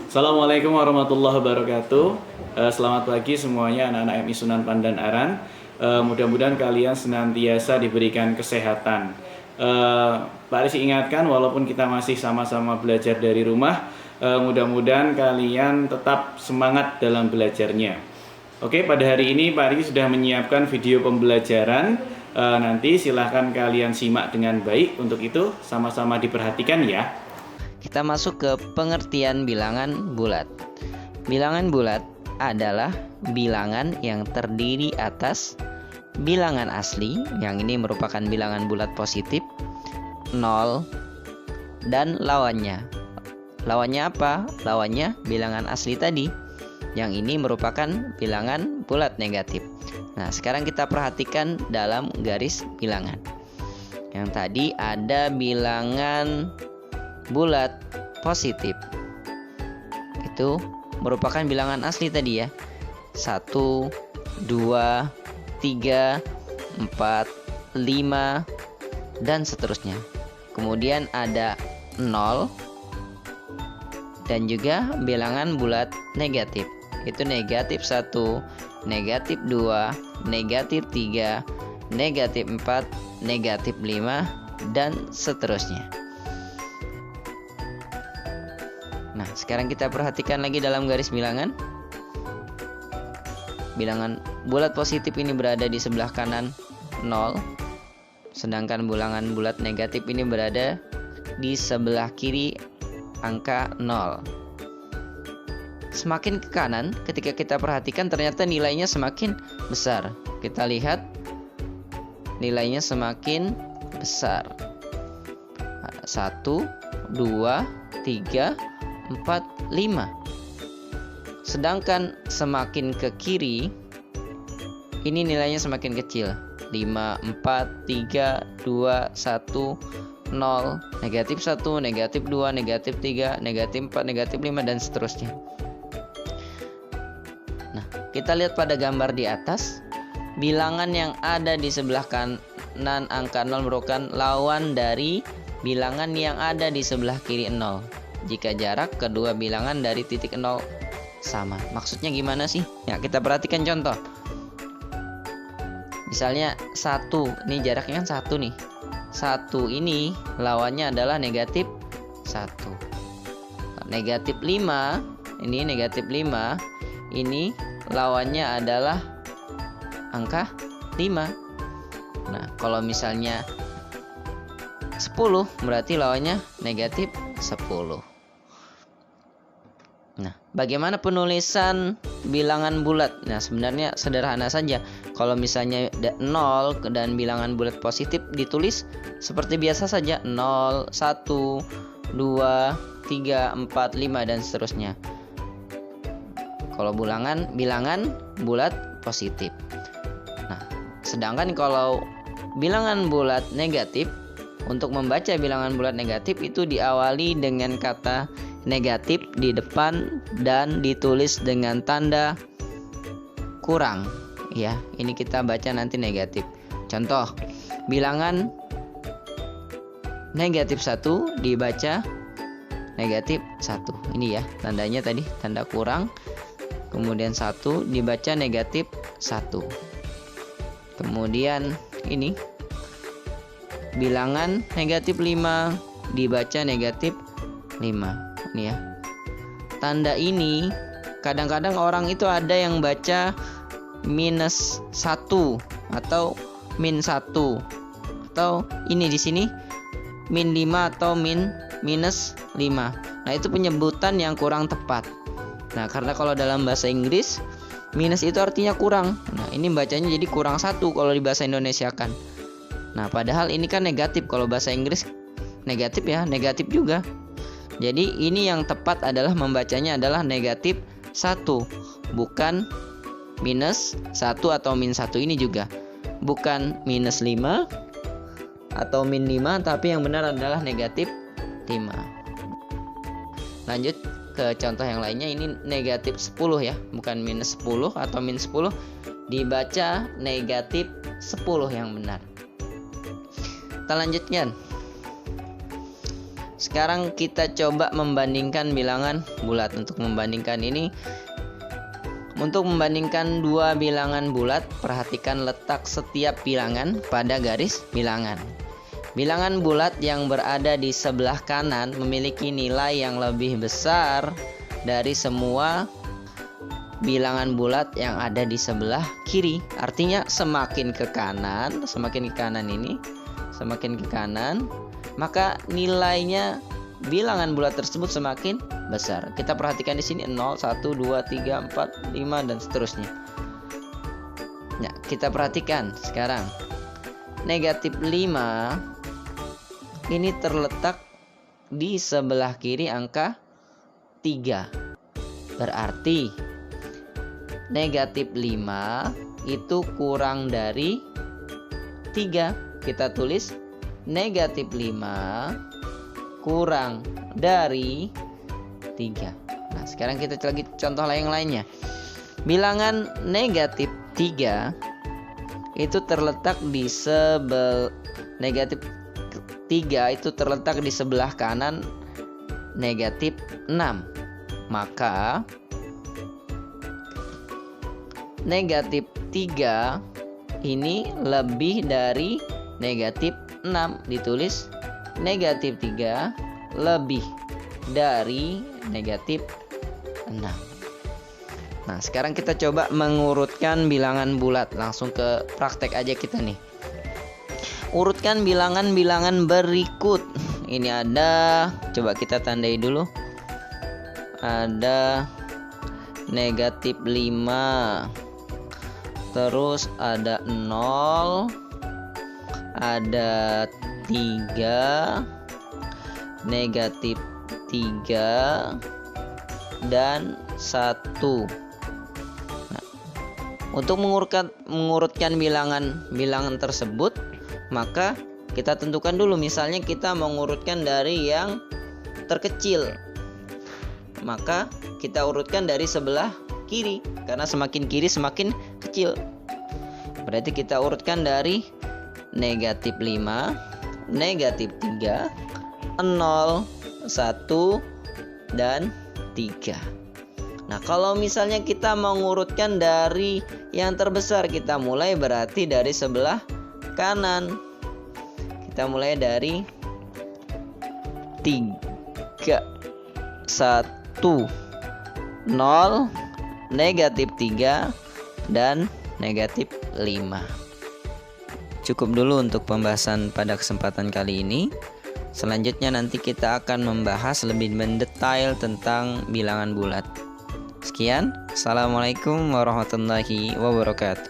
Assalamualaikum warahmatullahi wabarakatuh. Selamat pagi semuanya anak-anak MI Sunan Pandan-Aran. Mudah-mudahan kalian senantiasa diberikan kesehatan. Pak Aris ingatkan, walaupun kita masih sama-sama belajar dari rumah, mudah-mudahan kalian tetap semangat dalam belajarnya. Oke, pada hari ini Pak Aris sudah menyiapkan video pembelajaran. Nanti silahkan kalian simak dengan baik. Untuk itu sama-sama diperhatikan ya. Kita masuk ke pengertian bilangan bulat. Bilangan bulat adalah bilangan yang terdiri atas bilangan asli, yang ini merupakan bilangan bulat positif, 0, dan lawannya. Lawannya apa? Lawannya bilangan asli tadi, yang ini merupakan bilangan bulat negatif. Nah, sekarang kita perhatikan dalam garis bilangan. Yang tadi ada bilangan bulat positif, itu merupakan bilangan asli tadi ya, 1, 2, 3, 4, 5, dan seterusnya. Kemudian ada 0 dan juga bilangan bulat negatif, itu negatif 1, negatif 2, negatif 3, negatif 4, negatif 5, dan seterusnya. Nah, sekarang kita perhatikan lagi dalam garis bilangan. Bilangan bulat positif ini berada di sebelah kanan 0, sedangkan bilangan bulat negatif ini berada di sebelah kiri angka 0. Semakin ke kanan, ketika kita perhatikan ternyata nilainya semakin besar. Kita lihat nilainya semakin besar. 1, 2, 3, 4, 5. Sedangkan semakin ke kiri, ini nilainya semakin kecil. 5, 4, 3, 2, 1, 0, negatif 1, negatif 2, negatif 3, negatif 4, negatif 5, dan seterusnya. Nah, kita lihat pada gambar di atas, bilangan yang ada di sebelah kanan angka 0 merupakan lawan dari bilangan yang ada di sebelah kiri 0. Jika jarak kedua bilangan dari titik 0 sama. Maksudnya gimana sih? Ya, kita perhatikan contoh. Misalnya 1, ini jaraknya kan 1 nih. 1 ini lawannya adalah negatif 1. Negatif 5, ini negatif 5, ini lawannya adalah angka 5. Nah, kalau misalnya 10 berarti lawannya negatif 10. Nah, bagaimana penulisan bilangan bulat? Nah, sebenarnya sederhana saja. Kalau misalnya 0 dan bilangan bulat positif ditulis seperti biasa saja, 0, 1, 2, 3, 4, 5, dan seterusnya. Kalau bilangan bulat positif. Nah, sedangkan kalau bilangan bulat negatif, untuk membaca bilangan bulat negatif itu diawali dengan kata negatif di depan dan ditulis dengan tanda kurang. Ya, ini kita baca nanti negatif. Contoh, bilangan negatif 1 dibaca negatif 1. Ini ya, tandanya tadi tanda kurang. Kemudian 1 dibaca negatif 1. Kemudian ini bilangan negatif 5 dibaca negatif 5. Ini ya. Tanda ini kadang-kadang orang itu ada yang baca minus 1 atau min 1, atau ini di sini min 5 atau minus 5. Nah, itu penyebutan yang kurang tepat. Nah, karena kalau dalam bahasa Inggris minus itu artinya kurang. Nah, ini bacanya jadi kurang 1 kalau di bahasa Indonesia kan. Nah, padahal ini kan negatif. Kalau bahasa Inggris negatif ya, negatif juga. Jadi ini yang tepat adalah membacanya adalah negatif 1, bukan minus 1 atau min 1 ini juga. Bukan minus 5 atau min 5, tapi yang benar adalah negatif 5. Lanjut ke contoh yang lainnya, ini negatif 10 ya, bukan minus 10 atau min 10. Dibaca negatif 10 yang benar. Kita lanjutkan. Sekarang kita coba membandingkan bilangan bulat. Untuk membandingkan dua bilangan bulat, perhatikan letak setiap bilangan pada garis bilangan. Bilangan bulat yang berada di sebelah kanan memiliki nilai yang lebih besar dari semua bilangan bulat yang ada di sebelah kiri. Artinya semakin ke kanan maka nilainya bilangan bulat tersebut semakin besar. Kita perhatikan di sini 0, 1, 2, 3, 4, 5 dan seterusnya. Nah, kita perhatikan sekarang. Negatif 5 ini terletak di sebelah kiri angka 3. Berarti negatif 5 itu kurang dari 3. Kita tulis negatif 5 kurang dari 3. Nah, sekarang kita lagi contoh lainnya. Bilangan negatif 3 itu terletak di negatif 3 itu terletak di sebelah kanan negatif 6. Maka negatif 3 ini lebih dari negatif 6. Ditulis negatif 3 lebih dari negatif 6. Nah, sekarang kita coba mengurutkan bilangan bulat. Langsung ke praktek aja kita nih. Urutkan bilangan-bilangan berikut. Ini ada, coba kita tandai dulu. Ada negatif 5. Terus ada 0, ada 3, negatif 3, dan 1. Nah, untuk mengurutkan bilangan tersebut, maka kita tentukan dulu. Misalnya kita mengurutkan dari yang terkecil, maka kita urutkan dari sebelah kiri, karena semakin kiri semakin kecil. Berarti kita urutkan dari negatif 5, negatif 3, 0, 1, dan 3. Nah, kalau misalnya kita mengurutkan dari yang terbesar, kita mulai berarti dari sebelah kanan. Kita mulai dari 3, 1, 0, negatif 3, dan negatif 5. Cukup dulu untuk pembahasan pada kesempatan kali ini. Selanjutnya nanti kita akan membahas lebih mendetail tentang bilangan bulat. Sekian, assalamualaikum warahmatullahi wabarakatuh.